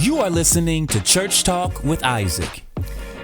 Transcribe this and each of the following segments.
You are listening to Church Talk with Isaac.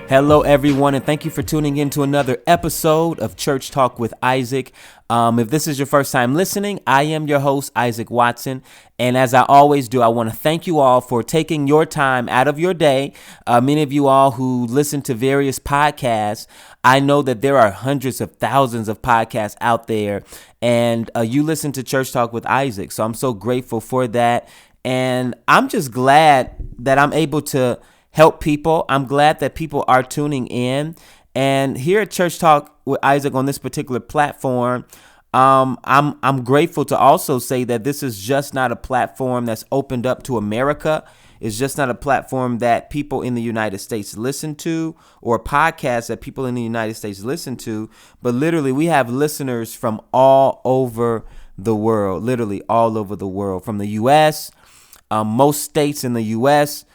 Hello, everyone, and thank you for tuning in to another episode of Church Talk with Isaac. If this is your first time listening, I am your host, Isaac Watson. And as I always do, I want to thank you all for taking your time out of your day. Many of you all who listen to various podcasts, I know that there are hundreds of thousands of podcasts out there, and you listen to Church Talk with Isaac. So I'm so grateful for that. And I'm just glad that I'm able to help people. I'm glad that people are tuning in. And here at Church Talk with Isaac on this particular platform, I'm grateful to also say that this is just not a platform that's opened up to America. It's just not a platform that people in the United States listen to, or a podcast that people in the United States listen to. But literally, we have listeners from all over the world, literally all over the world, from the U.S., most states in the U.S.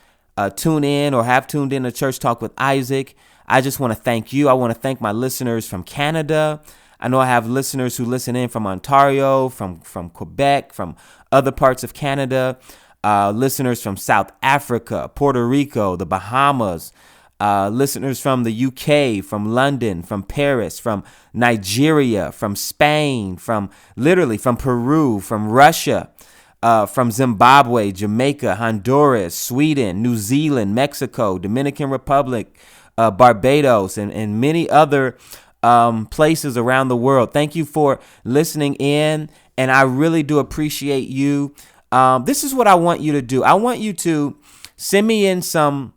Tune in or have tuned in to Church Talk with Isaac. I just want to thank you. I want to thank my listeners from Canada. I know I have listeners who listen in from Ontario, from Quebec, from other parts of Canada, listeners from South Africa, Puerto Rico, the Bahamas, listeners from the UK, from London, from Paris, from Nigeria, from Spain, from Peru, from Russia, from Zimbabwe, Jamaica, Honduras, Sweden, New Zealand, Mexico, Dominican Republic, Barbados, and many other places around the world. Thank you for listening in, and I really do appreciate you. This is what I want you to do. I want you to send me in some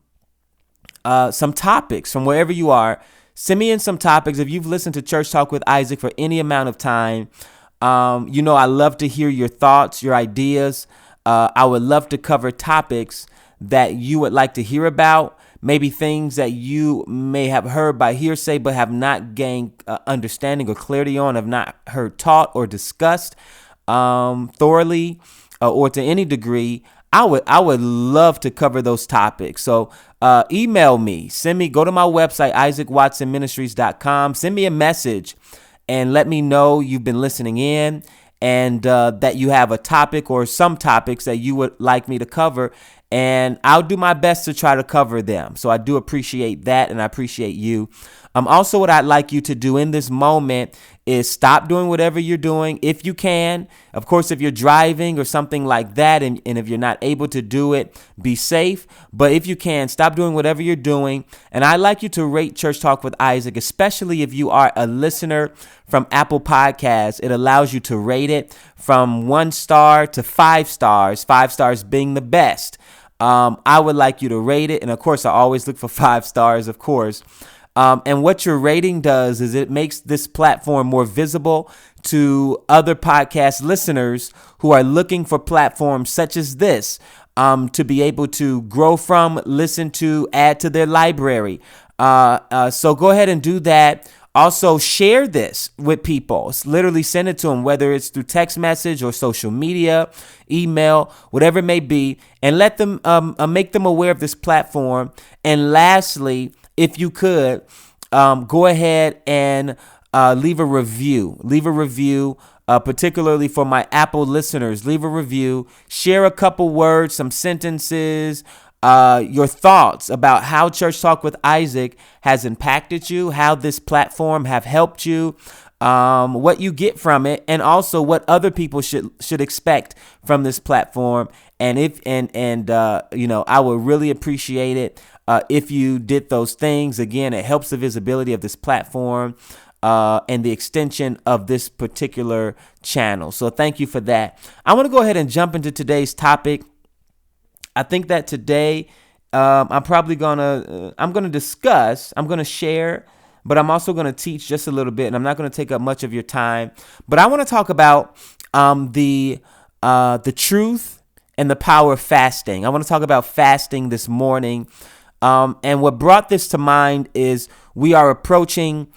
topics from wherever you are. Send me in some topics. If you've listened to Church Talk with Isaac for any amount of time, I love to hear your thoughts, your ideas. I would love to cover topics that you would like to hear about, maybe things that you may have heard by hearsay but have not gained understanding or clarity on, have not heard taught or discussed thoroughly or to any degree. I would love to cover those topics. So email me, go to my website, isaacwatsonministries.com, send me a message and let me know you've been listening in, and that you have a topic or some topics that you would like me to cover, and I'll do my best to try to cover them. So I do appreciate that, and I appreciate you. Also, what I'd like you to do in this moment is stop doing whatever you're doing if you can. Of course, if you're driving or something like that, and if you're not able to do it, be safe. But if you can, stop doing whatever you're doing. And I'd like you to rate Church Talk with Isaac, especially if you are a listener from Apple Podcasts. It allows you to rate it from 1 star to 5 stars, 5 stars being the best. I would like you to rate it. And of course, I always look for 5 stars, of course. And what your rating does is it makes this platform more visible to other podcast listeners who are looking for platforms such as this to be able to grow from, listen to, add to their library. So go ahead and do that. Also, share this with people. Literally send it to them, whether it's through text message or social media, email, whatever it may be, and let them make them aware of this platform. And lastly, if you could, go ahead and leave a review. Particularly for my Apple listeners. Leave a review. Share a couple words, some sentences, your thoughts about how Church Talk with Isaac has impacted you, how this platform have helped you, what you get from it, and also what other people should expect from this platform. And I would really appreciate it if you did those things. Again, it helps the visibility of this platform and the extension of this particular channel. So thank you for that. I want to go ahead and jump into today's topic. I think that today I'm going to share, but I'm also going to teach just a little bit, and I'm not going to take up much of your time. But I want to talk about the truth and the power of fasting. I want to talk about fasting this morning. And what brought this to mind is we are approaching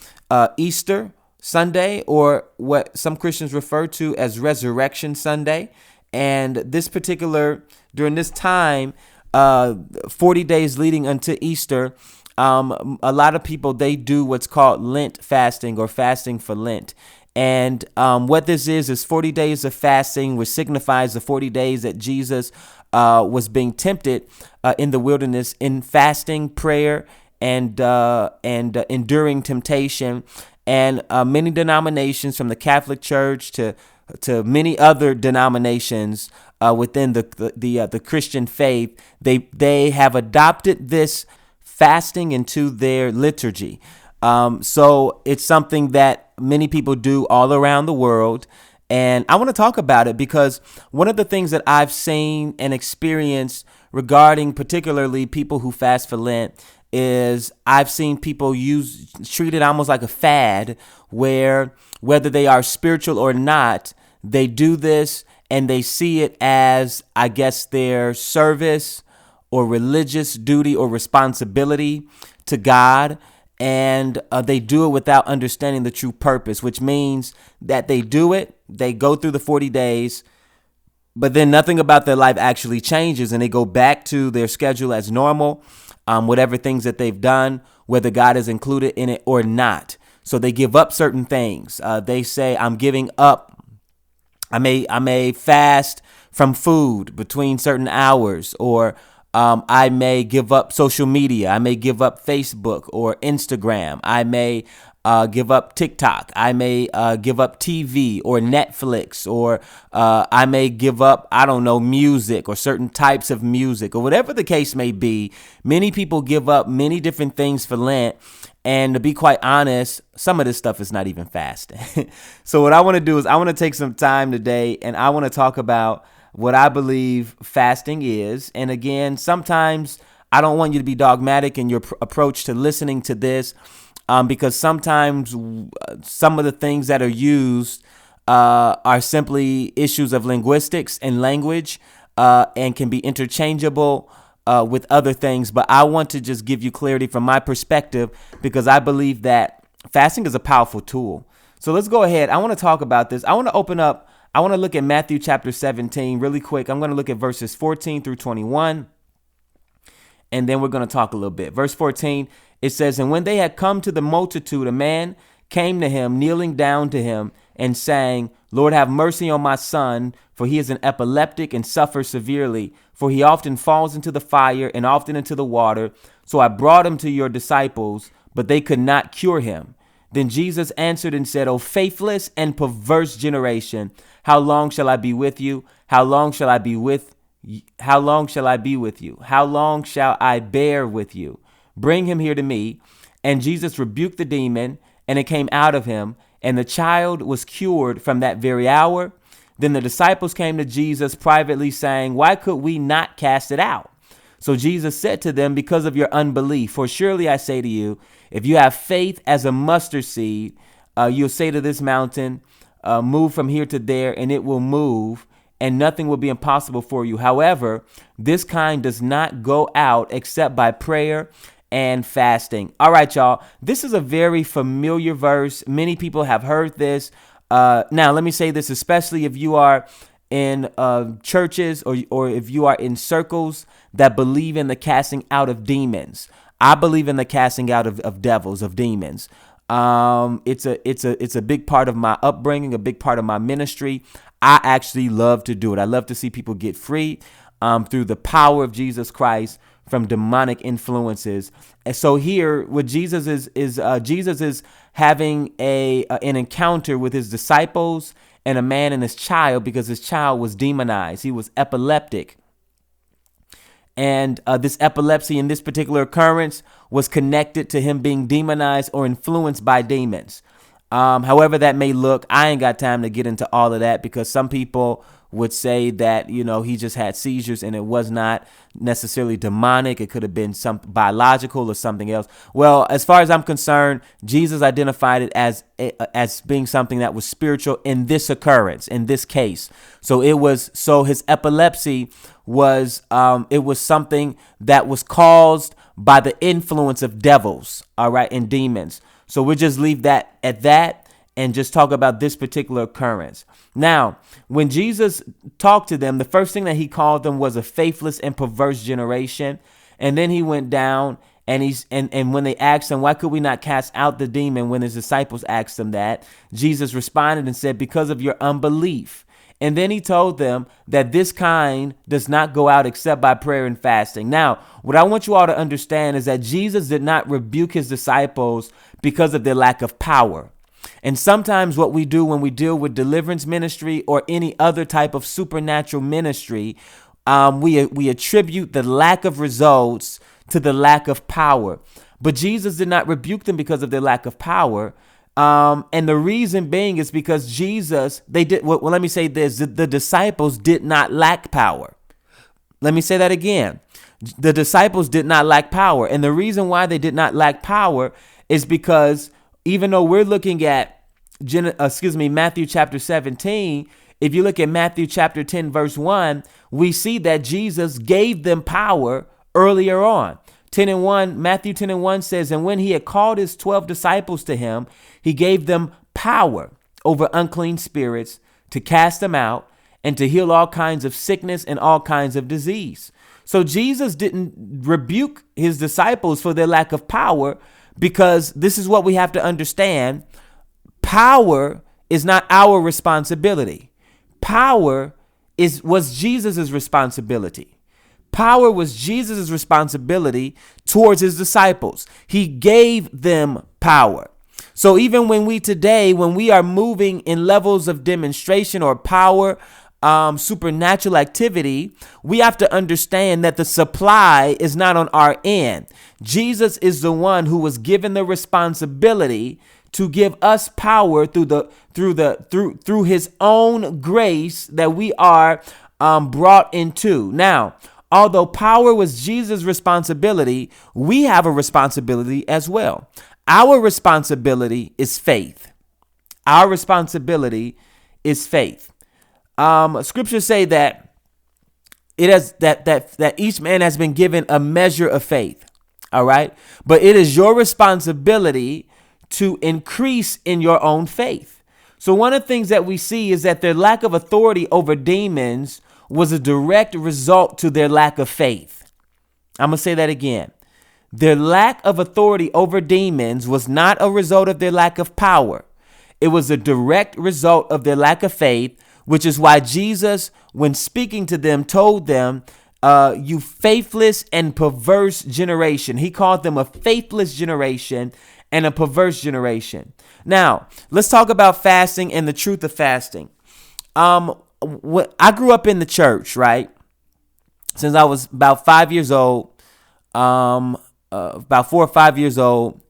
Easter Sunday, or what some Christians refer to as Resurrection Sunday. And during this time, 40 days leading unto Easter, a lot of people, they do what's called Lent fasting or fasting for Lent. And what this is 40 days of fasting, which signifies the 40 days that Jesus was being tempted in the wilderness in fasting, prayer, and enduring temptation. And many denominations, from the Catholic Church to many other denominations within the Christian faith, they have adopted this fasting into their liturgy. So it's something that many people do all around the world. And I want to talk about it because one of the things that I've seen and experienced regarding particularly people who fast for Lent is I've seen people treat it almost like a fad, where whether they are spiritual or not, they do this and they see it as, I guess, their service or religious duty or responsibility to God. And they do it without understanding the true purpose, which means that they do it, they go through the 40 days, but then nothing about their life actually changes, and they go back to their schedule as normal, whatever things that they've done, whether God is included in it or not. So they give up certain things. They say, I'm giving up. I may fast from food between certain hours, or I may give up social media. I may give up Facebook or Instagram. I may give up TikTok. I may give up TV or Netflix, or I may give up, I don't know, music or certain types of music, or whatever the case may be. Many people give up many different things for Lent. And to be quite honest, some of this stuff is not even fasting. So what I want to do is I want to take some time today and I want to talk about what I believe fasting is. And again, sometimes I don't want you to be dogmatic in your approach to listening to this, because sometimes some of the things that are used are simply issues of linguistics and language, and can be interchangeable with other things. But I want to just give you clarity from my perspective, because I believe that fasting is a powerful tool. So let's go ahead. I want to talk about this. I want to look at Matthew chapter 17 really quick. I'm going to look at verses 14 through 21. And then we're going to talk a little bit. Verse 14, it says, "And when they had come to the multitude, a man came to him, kneeling down to him and saying, 'Lord, have mercy on my son, for he is an epileptic and suffers severely. For he often falls into the fire and often into the water. So I brought him to your disciples, but they could not cure him.' Then Jesus answered and said, 'O faithless and perverse generation, how long shall I be with you? How long shall I be with you? How long shall I be with you? How long shall I bear with you? Bring him here to me.' And Jesus rebuked the demon, and it came out of him, and the child was cured from that very hour. Then the disciples came to Jesus privately, saying, 'Why could we not cast it out?' So Jesus said to them, 'Because of your unbelief. For surely I say to you, if you have faith as a mustard seed, you'll say to this mountain, move from here to there, and it will move, and nothing will be impossible for you. However, this kind does not go out except by prayer and fasting.'" All right, y'all. This is a very familiar verse. Many people have heard this. Now, let me say this, especially if you are in churches or if you are in circles that believe in the casting out of demons. I believe in the casting out of devils, of demons. It's a big part of my upbringing, a big part of my ministry. I actually love to do it. I love to see people get free through the power of Jesus Christ from demonic influences. And so here, what Jesus is Jesus is having an encounter with his disciples and a man and his child, because his child was demonized. He was epileptic. And this epilepsy in this particular occurrence was connected to him being demonized or influenced by demons. However that may look, I ain't got time to get into all of that, because some people would say that, he just had seizures and it was not necessarily demonic. It could have been some biological or something else. Well, as far as I'm concerned, Jesus identified it as being something that was spiritual in this occurrence, in this case. So his epilepsy was, it was something that was caused by the influence of devils, all right, and demons. So we'll just leave that at that and just talk about this particular occurrence. Now, when Jesus talked to them, the first thing that he called them was a faithless and perverse generation. And then he went down And when they asked him, why could we not cast out the demon, when his disciples asked him that, Jesus responded and said, because of your unbelief. And then he told them that this kind does not go out except by prayer and fasting. Now, what I want you all to understand is that Jesus did not rebuke his disciples because of their lack of power. And sometimes what we do when we deal with deliverance ministry or any other type of supernatural ministry, we attribute the lack of results to the lack of power. But Jesus did not rebuke them because of their lack of power. And the reason being is because let me say this, the disciples did not lack power. Let me say that again. The disciples did not lack power. And the reason why they did not lack power is because even though we're looking at Matthew chapter 17, if you look at Matthew chapter 10, verse 1, we see that Jesus gave them power earlier on. Matthew 10:1 says, and when he had called his 12 disciples to him, he gave them power over unclean spirits to cast them out and to heal all kinds of sickness and all kinds of disease. So Jesus didn't rebuke his disciples for their lack of power, because this is what we have to understand. Power is not our responsibility. Power was Jesus's responsibility. Power was Jesus' responsibility towards his disciples. He gave them power. So even when we are moving in levels of demonstration or power, supernatural activity, we have to understand that the supply is not on our end. Jesus is the one who was given the responsibility to give us power through his own grace that we are brought into. Now, although power was Jesus' responsibility, we have a responsibility as well. Our responsibility is faith. Our responsibility is faith. Scriptures say that that each man has been given a measure of faith. All right. But it is your responsibility to increase in your own faith. So one of the things that we see is that their lack of authority over demons was a direct result to their lack of faith. I'm going to say that again. Their lack of authority over demons was not a result of their lack of power. It was a direct result of their lack of faith, which is why Jesus, when speaking to them, told them, you faithless and perverse generation. He called them a faithless generation and a perverse generation. Now, let's talk about fasting and the truth of fasting. I grew up in the church, right? Since I was about 5 years old, about 4 or 5 years old,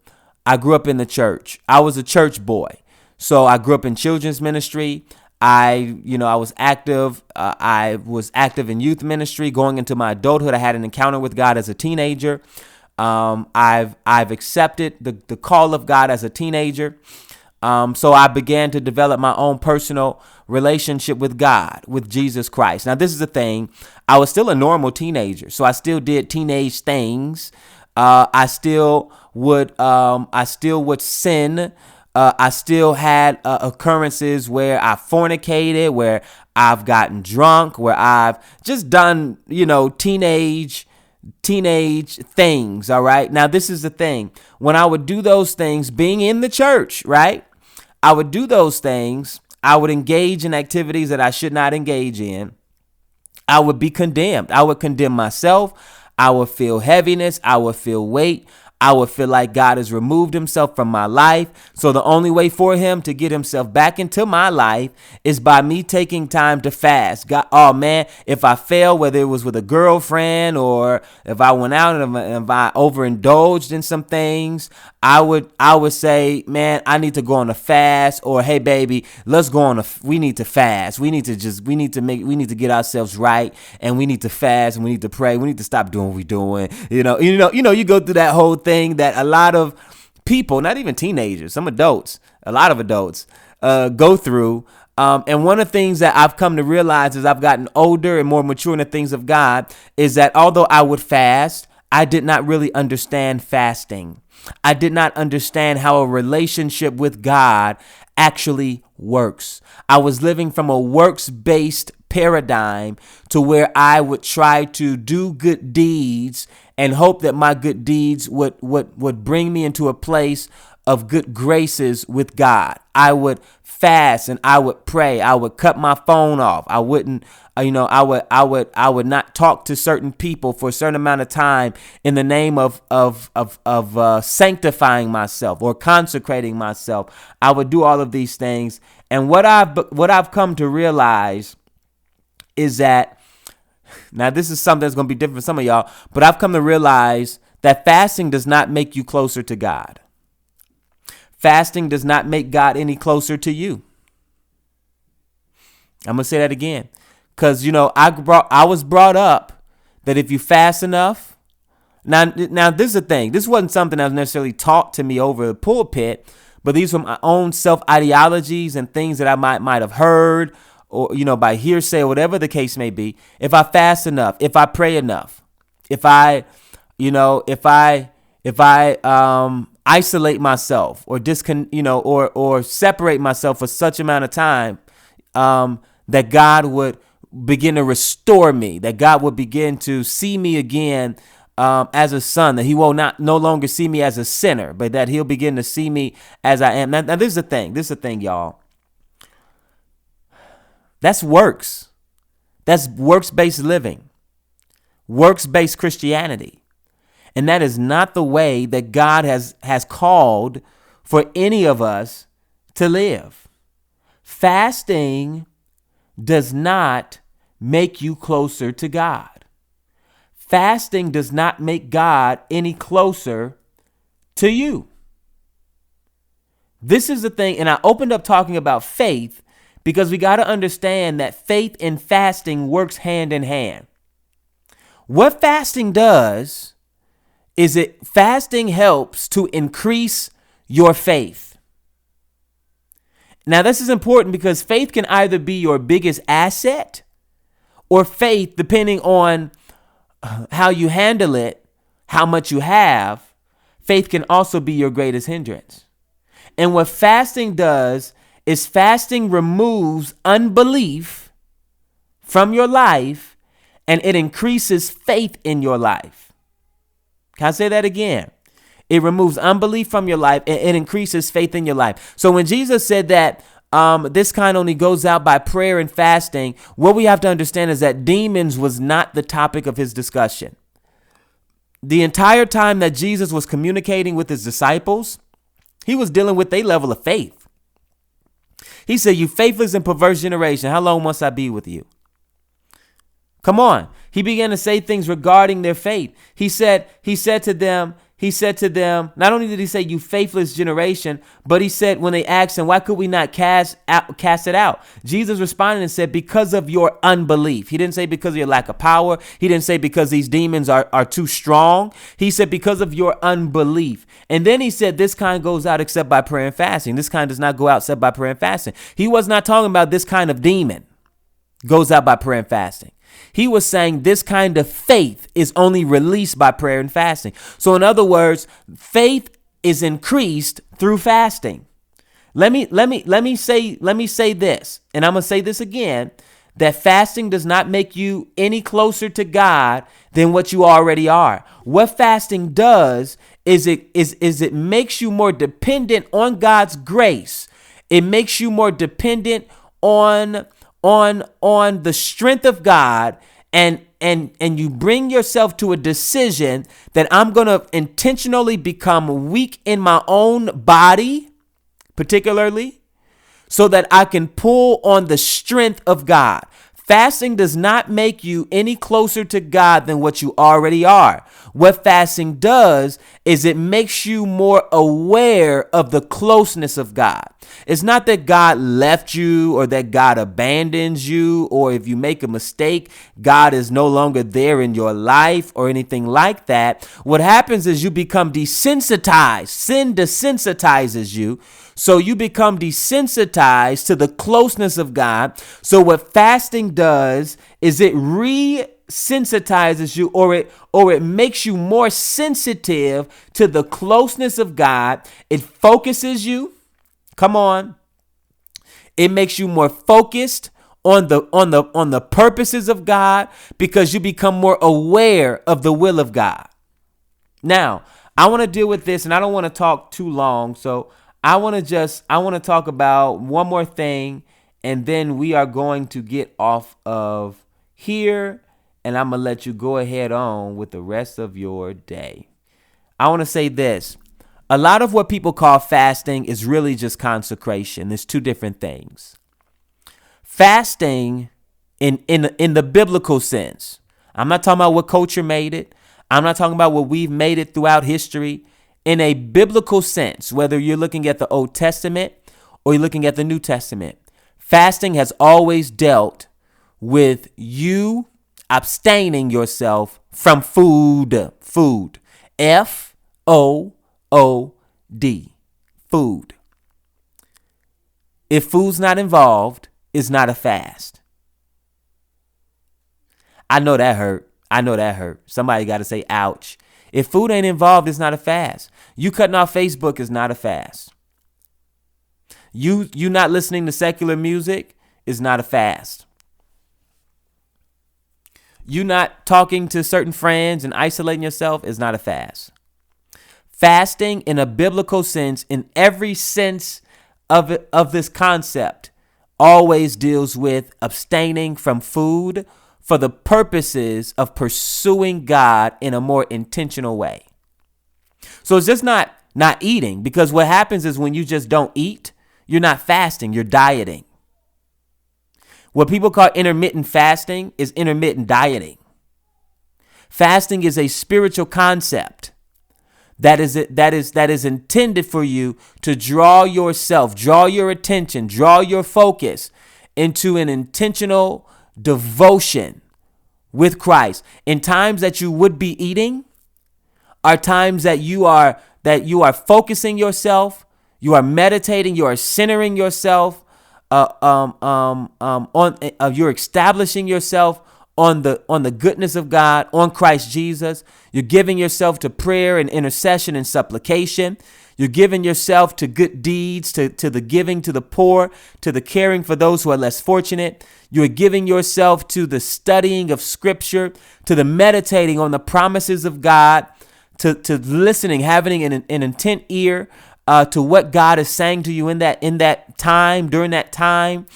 I grew up in the church. I was a church boy. So I grew up in children's ministry. I was active. I was active in youth ministry. Going into my adulthood, I had an encounter with God as a teenager. I've accepted the call of God as a teenager. So I began to develop my own personal relationship with God, with Jesus Christ. Now, this is the thing. I was still a normal teenager, so I still did teenage things. I still would sin. I still had occurrences where I fornicated, where I've gotten drunk, where I've just done, teenage things. All right. Now, this is the thing. When I would do those things, being in the church, right, I would do those things. I would engage in activities that I should not engage in. I would be condemned. I would condemn myself. I would feel heaviness. I would feel weight. I would feel like God has removed himself from my life. So the only way for him to get himself back into my life is by me taking time to fast. God, oh man, if I fail, whether it was with a girlfriend or if I went out and if I overindulged in some things, I would say, man, I need to go on a fast, or hey baby, let's go on we need to fast. We need to get ourselves right, and we need to fast, and we need to pray. We need to stop doing what we're doing. You go through that whole thing that a lot of people, not even teenagers, a lot of adults go through. And one of the things that I've come to realize as I've gotten older and more mature in the things of God is that although I would fast, I did not really understand fasting. I did not understand how a relationship with God actually works. I was living from a works-based paradigm to where I would try to do good deeds and hope that my good deeds would bring me into a place of good graces with God. I would fast and I would pray. I would cut my phone off. I wouldn't, I would not talk to certain people for a certain amount of time in the name of sanctifying myself or consecrating myself. I would do all of these things. And what I've come to realize is that, now this is something that's going to be different for some of y'all, but I've come to realize that fasting does not make you closer to God. Fasting does not make God any closer to you. I'm going to say that again. Because, I was brought up that if you fast enough, now this is the thing. This wasn't something that was necessarily taught to me over the pulpit, but these were my own self-ideologies and things that I might have heard or, by hearsay or whatever the case may be. If I fast enough, if I pray enough, if I isolate myself or or separate myself for such amount of time, that God would begin to restore me, that God would begin to see me again as a son, that he will no longer see me as a sinner, but that he'll begin to see me as I am. Now this is the thing, y'all. That's works. That's works-based living, works-based Christianity. And that is not the way that God has called for any of us to live. Fasting does not make you closer to God. Fasting does not make God any closer to you. This is the thing, and I opened up talking about faith because we got to understand that faith and fasting works hand in hand. What fasting does is fasting helps to increase your faith. Now, this is important because faith can either be your biggest asset or faith, depending on how you handle it, how much you have, faith can also be your greatest hindrance. And what fasting does is fasting removes unbelief from your life and it increases faith in your life. Can I say that again? It removes unbelief from your life and it increases faith in your life. So when Jesus said that this kind only goes out by prayer and fasting, what we have to understand is that demons was not the topic of his discussion. The entire time that Jesus was communicating with his disciples, he was dealing with their level of faith. He said, "You faithless and perverse generation, how long must I be with you?" Come on. He began to say things regarding their faith. He said to them, not only did he say, "You faithless generation," but he said, when they asked him, "Why could we not cast it out?" Jesus responded and said, "Because of your unbelief." He didn't say because of your lack of power. He didn't say because these demons are too strong. He said because of your unbelief. And then he said, "This kind goes out except by prayer and fasting." This kind does not go out except by prayer and fasting. He was not talking about this kind of demon goes out by prayer and fasting. He was saying this kind of faith is only released by prayer and fasting. So in other words, faith is increased through fasting. Let me say this, and I'm going to say this again, that fasting does not make you any closer to God than what you already are. What fasting does is it makes you more dependent on God's grace. It makes you more dependent on the strength of God, and you bring yourself to a decision that I'm going to intentionally become weak in my own body, particularly, so that I can pull on the strength of God. Fasting does not make you any closer to God than what you already are. What fasting does is it makes you more aware of the closeness of God. It's not that God left you or that God abandons you, or if you make a mistake, God is no longer there in your life or anything like that. What happens is you become desensitized. Sin desensitizes you. So you become desensitized to the closeness of God. So what fasting does is it resensitizes you, or it makes you more sensitive to the closeness of God. It focuses you. Come on. It makes you more focused on the purposes of God, because you become more aware of the will of God. Now, I want to deal with this, and I don't want to talk too long, so I want to talk about one more thing, and then we are going to get off of here, and I'm going to let you go ahead on with the rest of your day. I want to say this. A lot of what people call fasting is really just consecration. There's two different things. Fasting in the biblical sense. I'm not talking about what culture made it. I'm not talking about what we've made it throughout history. In a biblical sense, whether you're looking at the Old Testament or you're looking at the New Testament, fasting has always dealt with you abstaining yourself from food. Food. Food. Food. If food's not involved, it's not a fast. I know that hurt. Somebody got to say, ouch. If food ain't involved, it's not a fast. You cutting off Facebook is not a fast. You not listening to secular music is not a fast. You not talking to certain friends and isolating yourself is not a fast. Fasting in a biblical sense, in every sense of this concept, always deals with abstaining from food for the purposes of pursuing God in a more intentional way. So it's just not eating, because what happens is when you just don't eat, you're not fasting, you're dieting. What people call intermittent fasting is intermittent dieting. Fasting is a spiritual concept that is intended for you to draw yourself, draw your attention, draw your focus into an intentional devotion with Christ. In times that you would be eating are times that you are focusing yourself, you are meditating, you are centering yourself you're establishing yourself on the goodness of God, on Christ Jesus. You're giving yourself to prayer and intercession and supplication. You're giving yourself to good deeds, to the giving to the poor, to the caring for those who are less fortunate. You're giving yourself to the studying of Scripture, to the meditating on the promises of God, to listening, having an intent ear to what God is saying to you in that time, during that time,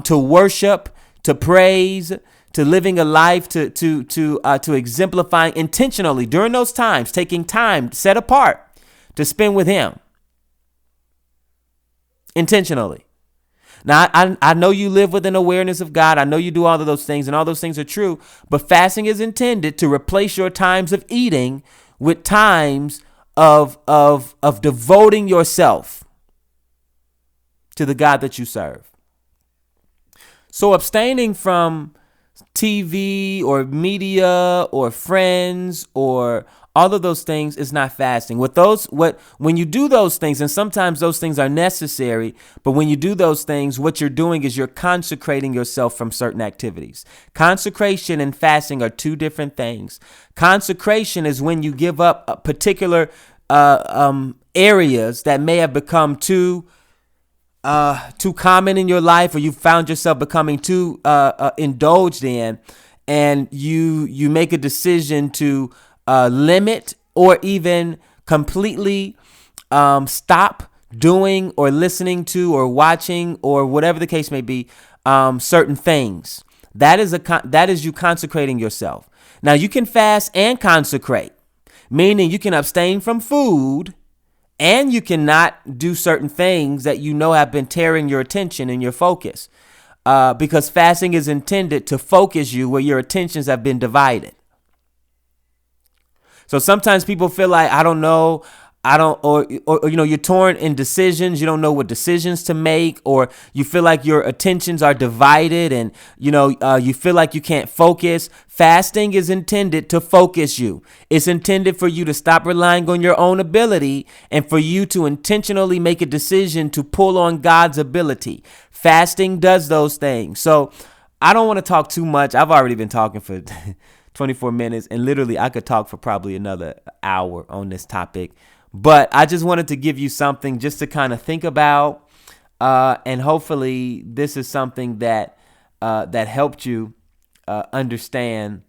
to worship, to praise, to living a life, to exemplifying intentionally during those times, taking time set apart to spend with Him intentionally. Now, I know you live with an awareness of God. I know you do all of those things, and all those things are true. But fasting is intended to replace your times of eating with times of devoting yourself to the God that you serve. So abstaining from TV or media or friends or all of those things is not fasting. When you do those things, and sometimes those things are necessary, but when you do those things, what you're doing is you're consecrating yourself from certain activities. Consecration and fasting are two different things. Consecration is when you give up a particular areas that may have become too common in your life, or you found yourself becoming too indulged in, and you make a decision to limit or even completely stop doing or listening to or watching or whatever the case may be certain things. That is you consecrating yourself. Now you can fast and consecrate, meaning you can abstain from food and you cannot do certain things that you know have been tearing your attention and your focus, because fasting is intended to focus you where your attentions have been divided. So sometimes people feel like, or you're torn in decisions. You don't know what decisions to make, or you feel like your attentions are divided and, you feel like you can't focus. Fasting is intended to focus you. It's intended for you to stop relying on your own ability and for you to intentionally make a decision to pull on God's ability. Fasting does those things. So I don't want to talk too much. I've already been talking for 24 minutes, and literally I could talk for probably another hour on this topic. But I just wanted to give you something just to kind of think about. And hopefully this is something that that helped you understand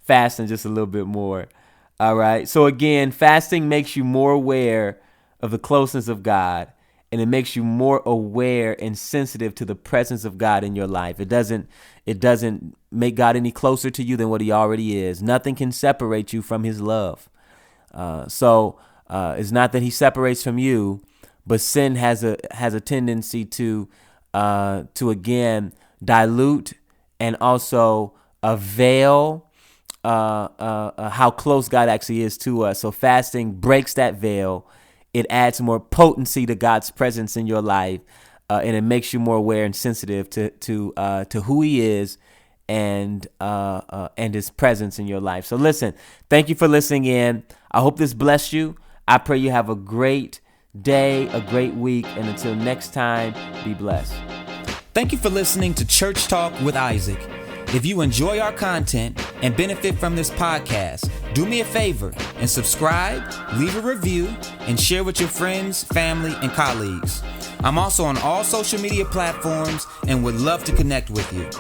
fasting just a little bit more. All right. So again, fasting makes you more aware of the closeness of God, and it makes you more aware and sensitive to the presence of God in your life. It doesn't make God any closer to you than what he already is. Nothing can separate you from his love. So it's not that he separates from you, but sin has a tendency to again dilute and also veil how close God actually is to us. So fasting breaks that veil. It adds more potency to God's presence in your life, and it makes you more aware and sensitive to who he is and his presence in your life. So listen, thank you for listening in. I hope this blessed you. I pray you have a great day, a great week, and until next time, be blessed. Thank you for listening to Church Talk with Isaac. If you enjoy our content and benefit from this podcast, do me a favor and subscribe, leave a review, and share with your friends, family, and colleagues. I'm also on all social media platforms and would love to connect with you.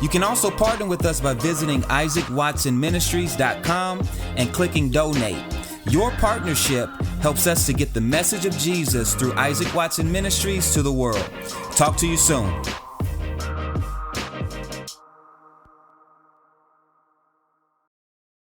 You can also partner with us by visiting isaacwatsonministries.com and clicking donate. Your partnership helps us to get the message of Jesus through Isaac Watson Ministries to the world. Talk to you soon.